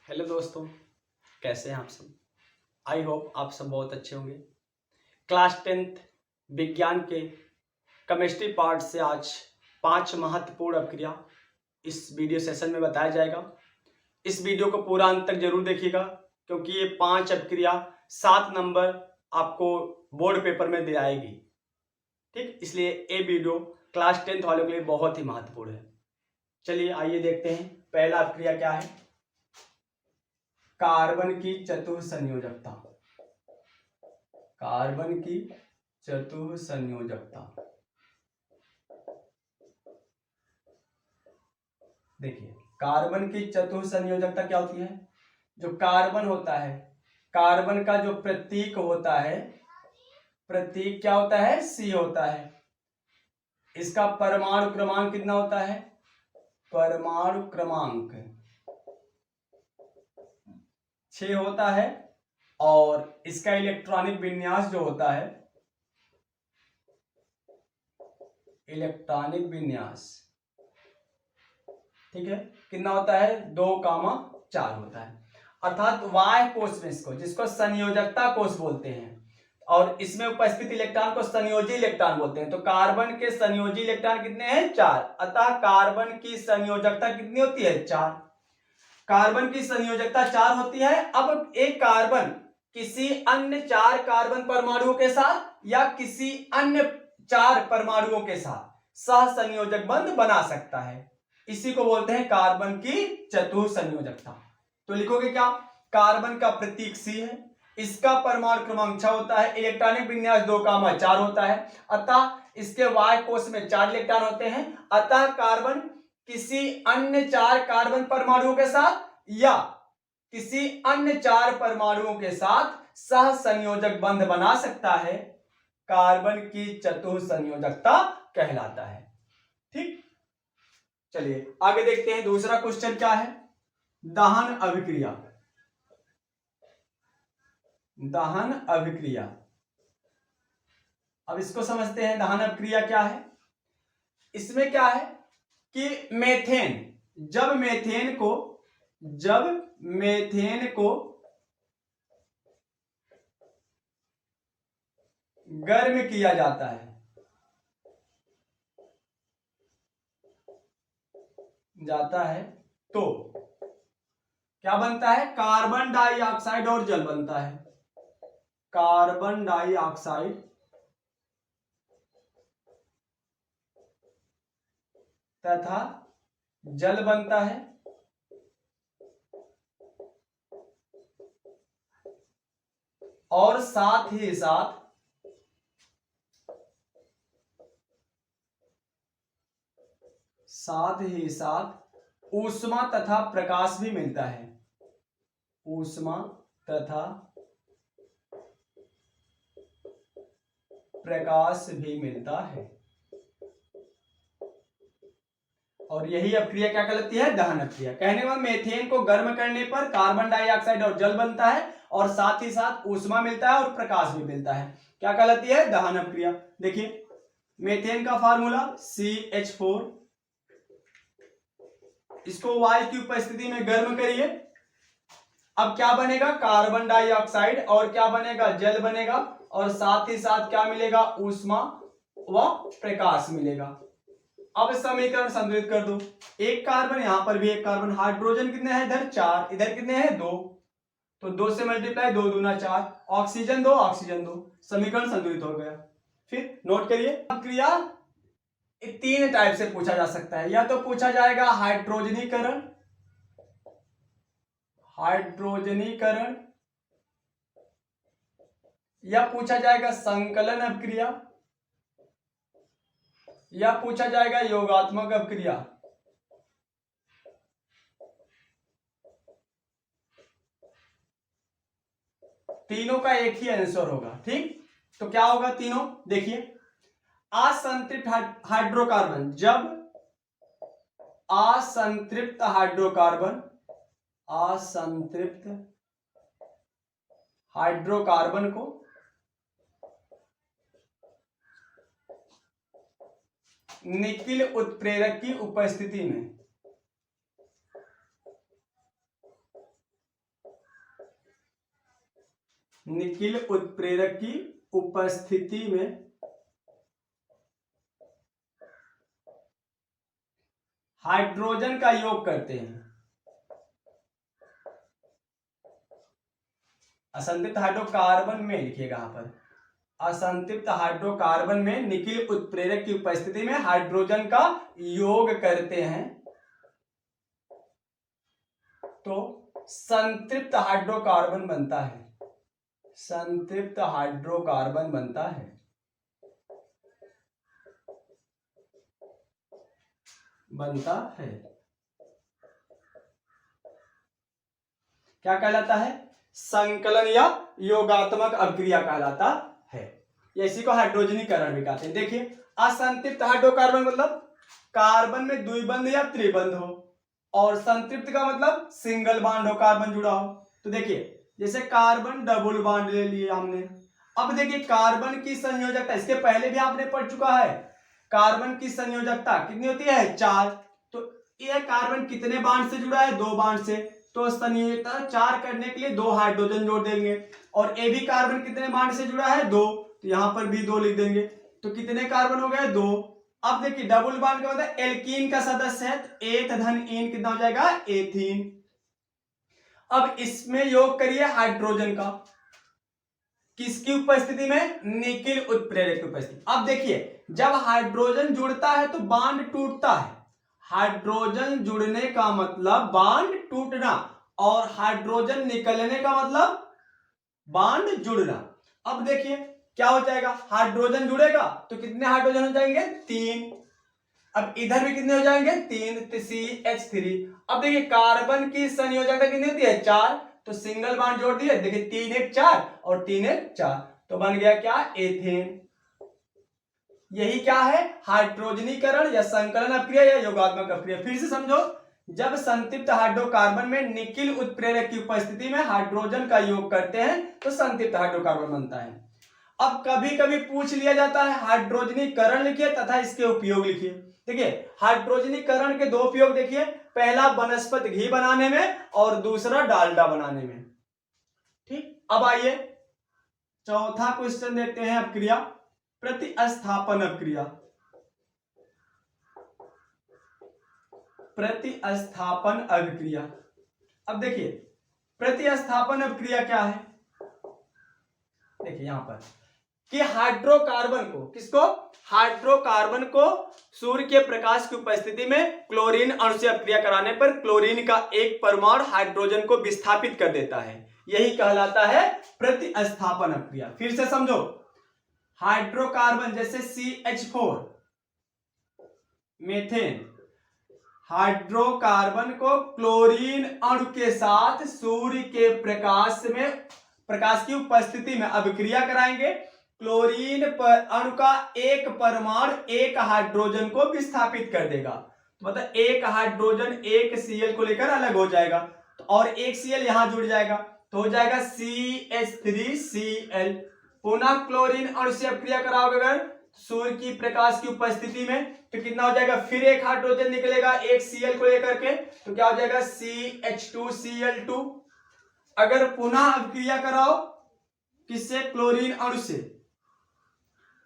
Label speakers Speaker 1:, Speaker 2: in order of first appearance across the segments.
Speaker 1: Hello दोस्तों, कैसे हैं आप सब। आई होप आप सब बहुत अच्छे होंगे। क्लास 10th विज्ञान के केमिस्ट्री पार्ट से आज 5 महत्वपूर्ण अपक्रिया इस वीडियो सेशन में बताया जाएगा। इस वीडियो को पूरा अंत तक जरूर देखिएगा, क्योंकि ये 5 अपक्रिया 7 नंबर आपको बोर्ड पेपर में दे आएगी। ठीक, इसलिए ये वीडियो क्लास 10th वालों के लिए बहुत ही महत्वपूर्ण है। चलिए आइए देखते हैं पहला अपक्रिया क्या है। कार्बन की चतुःसंयोजकता। कार्बन की चतुःसंयोजकता। देखिए, कार्बन की चतुःसंयोजकता क्या होती है। जो कार्बन होता है, कार्बन का जो प्रतीक होता है, प्रतीक क्या होता है, C होता है। इसका परमाणु क्रमांक कितना होता है, परमाणु क्रमांक 6 होता है। और इसका इलेक्ट्रॉनिक विन्यास जो होता है, इलेक्ट्रॉनिक विन्यास, ठीक है, कितना होता है, 2,4 होता है। अर्थात वाय कोष में इसको, जिसको संयोजकता कोष बोलते हैं, और इसमें उपस्थित इलेक्ट्रॉन को संयोजी इलेक्ट्रॉन बोलते हैं। तो कार्बन के संयोजी इलेक्ट्रॉन कितने हैं, 4। अतः कार्बन की संयोजकता कितनी होती है, 4। कार्बन की संयोजकता 4 होती है। अब एक कार्बन किसी अन्य 4 कार्बन परमाणुओं के साथ या किसी अन्य 4 परमाणुओं के साथ सहसंयोजक बंध बना सकता है। इसी को बोलते हैं कार्बन की चतुःसंयोजकता। तो लिखोगे क्या, कार्बन का प्रतीक C है, इसका परमाणु क्रमांक 6 होता है, इलेक्ट्रॉनिक विन्यास 2,4 होता है। अतः इसके वाय कोष में 4 इलेक्ट्रॉन होते हैं। अतः कार्बन किसी अन्य 4 कार्बन परमाणुओं के साथ या किसी अन्य 4 परमाणुओं के साथ सहसंयोजक बंध बना सकता है। कार्बन की चतुःसंयोजकता कहलाता है। ठीक, चलिए आगे देखते हैं। दूसरा क्वेश्चन क्या है, दहन अभिक्रिया। दहन अभिक्रिया, अब इसको समझते हैं। दहन अभिक्रिया क्या है। इसमें क्या है कि मेथेन, जब मेथेन को गर्म किया जाता है, तो क्या बनता है, कार्बन डाइऑक्साइड और जल बनता है। कार्बन डाइऑक्साइड तथा जल बनता है। और साथ ही साथ ऊष्मा तथा प्रकाश भी मिलता है। ऊष्मा तथा प्रकाश भी मिलता है। और यही अपक्रिया क्या कहलाती है, दहन अपक्रिया। कहने में मेथेन को गर्म करने पर कार्बन डाइऑक्साइड और जल बनता है, और साथ ही साथ ऊष्मा मिलता है और प्रकाश भी मिलता है। क्या कहलाती है, दहन अपक्रिया। देखिए, मेथेन का फार्मूला CH4, इसको वायु की उपस्थिति में गर्म करिए। अब क्या बनेगा, कार्बन डाइऑक्साइड, और क्या बनेगा, जल बनेगा, और साथ ही साथ क्या मिलेगा, ऊष्मा व प्रकाश मिलेगा। अब समीकरण संतुलित कर दो। एक कार्बन, यहां पर भी एक कार्बन, हाइड्रोजन कितने हैं, इधर 4, इधर कितने हैं, 2, तो 2 से मल्टीप्लाई, 2 दूना 4, ऑक्सीजन 2, ऑक्सीजन 2, समीकरण संतुलित हो गया। फिर नोट करिए, क्रिया 3 टाइप से पूछा जा सकता है। या तो पूछा जाएगा हाइड्रोजनीकरण, या पूछा जाएगा संकलन अपक्रिया, या पूछा जाएगा योगात्मक अपक्रिया। तीनों का एक ही आंसर होगा। ठीक, तो क्या होगा तीनों, देखिए, असंतृप्त हाइड्रोकार्बन, जब असंतृप्त हाइड्रोकार्बन को निकिल उत्प्रेरक की उपस्थिति में निकिल उत्प्रेरक की उपस्थिति में हाइड्रोजन का योग करते हैं। असंतृप्त हाइड्रोकार्बन में लिखिएगा यहां पर, असंतृप्त हाइड्रोकार्बन में निकिल उत्प्रेरक की उपस्थिति में हाइड्रोजन का योग करते हैं तो संतृप्त हाइड्रोकार्बन बनता है। संतृप्त हाइड्रोकार्बन बनता है। क्या कहलाता है? संकलन या योगात्मक अभिक्रिया कहलाता है। इसी को हाइड्रोजनीकरण भी कहते हैं। देखिए, असंतृप्त हाइड्रोकार्बन मतलब कार्बन में द्विबंध या त्रिबंध हो, और संतृप्त का मतलब सिंगल बॉन्ड हो, कार्बन जुड़ा हो। तो देखिए, जैसे कार्बन डबल बॉन्ड ले लिए हमने। अब देखिए कार्बन की संयोजकता, इसके पहले भी आपने पढ़ चुका है, कार्बन की संयोजकता कितनी होती है? 4। तो यह कार्बन कितने बॉन्ड से जुड़ा है? 2 बॉन्ड से। तो संयोजकता 4 करने के लिए 2 हाइड्रोजन जोड़ देंगे। और ये भी कार्बन कितने बॉन्ड से जुड़ा है? 2। तो यहां पर भी 2 लिख देंगे। तो कितने कार्बन हो गए? 2। अब देखिए डबल बॉन्ड का मतलब एल्कीन का सदस्य है, तो एथ धन इन कितना हो जाएगा? एथीन। अब इसमें योग करिए हाइड्रोजन का, किसकी उपस्थिति में? निकिल उत्प्रेरक की उपस्थिति। अब देखिए, जब हाइड्रोजन जुड़ता है तो बांड टूटता है। हाइड्रोजन जुड़ने का मतलब बांड टूटना, और हाइड्रोजन निकलने का मतलब बांड जुड़ना। अब देखिए क्या हो जाएगा, हाइड्रोजन जुड़ेगा तो कितने हाइड्रोजन हो जाएंगे? 3। अब इधर भी कितने हो जाएंगे? 3, CH3। अब देखिए कार्बन की संयोजकता कितनी होती है? 4। तो सिंगल बॉन्ड जोड़ दिए, देखिए 3 1 4 और 3 1 4, तो बन गया क्या? एथेन। यही क्या है? हाइड्रोजनीकरण या संकलन अभिक्रिया या योगात्मक अभिक्रिया। फिर से समझो, जब संतृप्त हाइड्रोकार्बन में निकिल उत्प्रेरक की उपस्थिति में हाइड्रोजन का योग करते हैं तो संतृप्त हाइड्रोकार्बन बनता है। अब कभी कभी पूछ लिया जाता है हाइड्रोजनीकरण लिखिए तथा इसके उपयोग लिखिए। देखिए हाइड्रोजनीकरण के 2 उपयोग देखिए, पहला वनस्पति घी बनाने में और दूसरा डालडा बनाने में। ठीक, अब आइए चौथा क्वेश्चन देखते हैं, अभिक्रिया प्रतिस्थापन अभिक्रिया। प्रतिस्थापन अभिक्रिया। अब देखिए प्रतिस्थापन अभिक्रिया क्या है? देखिए यहां पर कि हाइड्रोकार्बन को, किसको? हाइड्रोकार्बन को सूर्य के प्रकाश की उपस्थिति में क्लोरीन अणु से अभिक्रिया कराने पर क्लोरीन का एक परमाणु हाइड्रोजन को विस्थापित कर देता है। यही कहलाता है प्रतिस्थापन अभिक्रिया। फिर से समझो, हाइड्रोकार्बन जैसे CH4 मीथेन, हाइड्रोकार्बन को क्लोरीन अणु के साथ सूर्य के प्रकाश की उपस्थिति में अभिक्रिया कराएंगे। क्लोरीन पर अणु का एक परमाणु एक हाइड्रोजन को विस्थापित कर देगा। तो मतलब एक हाइड्रोजन एक Cl को लेकर अलग हो जाएगा, तो और एक Cl यहां जुड़ जाएगा, तो हो जाएगा CH3Cl। पुनः क्लोरीन अणु से अभिक्रिया कराओगे अगर सूर्य की प्रकाश की उपस्थिति में, तो कितना हो जाएगा? फिर एक हाइड्रोजन निकलेगा एक Cl को लेकर के, तो क्या हो जाएगा? CH2Cl2। अगर पुनः अभिक्रिया कराओ किससे? क्लोरीन अणु से,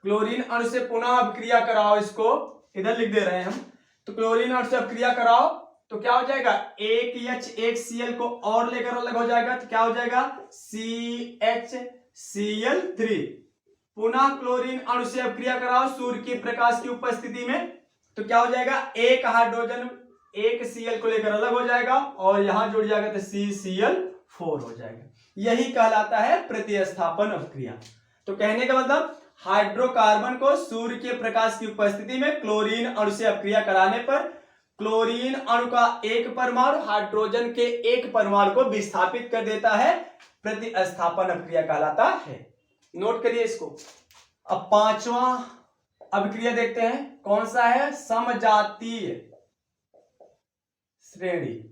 Speaker 1: क्लोरीन अणु से पुनः अभिक्रिया कराओ, इसको इधर लिख दे रहे हैं हम। तो क्लोरीन अणु से अभिक्रिया कराओ तो क्या हो जाएगा? एक H एक Cl को और लेकर अलग हो जाएगा, तो क्या हो जाएगा? CHCl3। पुनः क्लोरीन अणु से अभिक्रिया कराओ सूर्य की प्रकाश की उपस्थिति में, तो क्या हो जाएगा? एक हाइड्रोजन एक Cl को लेकर अलग हो जाएगा और यहां जुड़ जाएगा तो CCl4 हो जाएगा। यही कहलाता है प्रतिस्थापन अभिक्रिया। तो कहने का मतलब हाइड्रोकार्बन को सूर्य के प्रकाश की उपस्थिति में क्लोरीन अणु से अभिक्रिया कराने पर क्लोरीन अणु का एक परमाणु हाइड्रोजन के एक परमाणु को विस्थापित कर देता है, प्रतिस्थापन अभिक्रिया कहलाता है। नोट करिए इसको। अब 5वां अभिक्रिया देखते हैं, कौन सा है? समजातीय श्रेणी।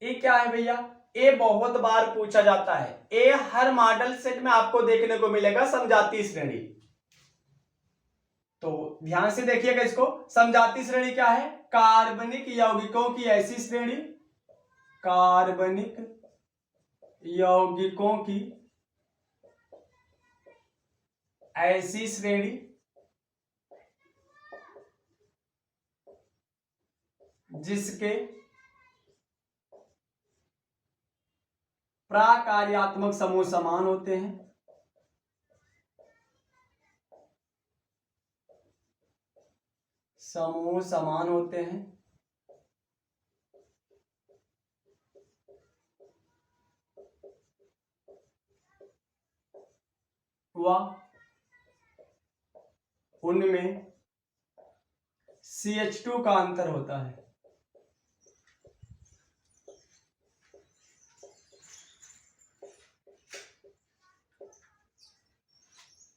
Speaker 1: ये क्या है भैया? ये बहुत बार पूछा जाता है, ये हर मॉडल सेट में आपको देखने को मिलेगा समजातीय श्रेणी। तो ध्यान से देखिएगा इसको। समजातीय श्रेणी क्या है? कार्बनिक यौगिकों की ऐसी श्रेणी, कार्बनिक यौगिकों की ऐसी श्रेणी जिसके प्राकार्यात्मक समूह समान होते हैं। समूह समान होते हैं। वह उनमें CH2 का अंतर होता है।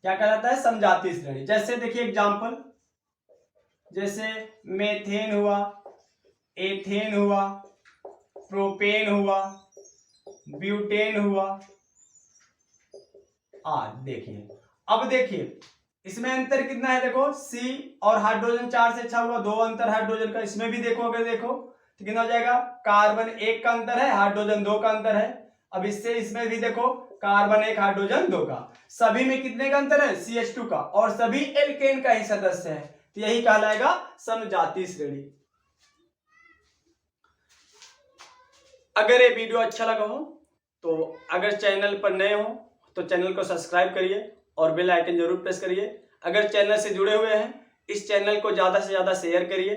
Speaker 1: क्या कहलाता है? समजातीय श्रेणी। जैसे देखिए एग्जाम्पल, जैसे मेथेन हुआ, एथेन हुआ, प्रोपेन हुआ, ब्यूटेन हुआ आदि। देखिए अब देखिए इसमें अंतर कितना है, देखो C और हाइड्रोजन 4 से अच्छा हुआ, 2 अंतर हाइड्रोजन का। इसमें भी देखो, अगर देखो तो कितना हो जाएगा, कार्बन 1 का अंतर है, हाइड्रोजन 2 का अंतर है। अब इससे इसमें भी देखो कार्बन 1 हाइड्रोजन 2 का, सभी में कितने का अंतर है, CH2 का, और सभी एल्केन का ही सदस्य है, तो यही कहलाएगा समजातीय श्रेणी। अगर ये वीडियो अच्छा लगा हो तो अगर चैनल पर नए हो तो चैनल को सब्सक्राइब करिए और बेल आइकन जरूर प्रेस करिए। अगर चैनल से जुड़े हुए हैं, इस चैनल को ज़्यादा से ज़्यादा शेयर करिए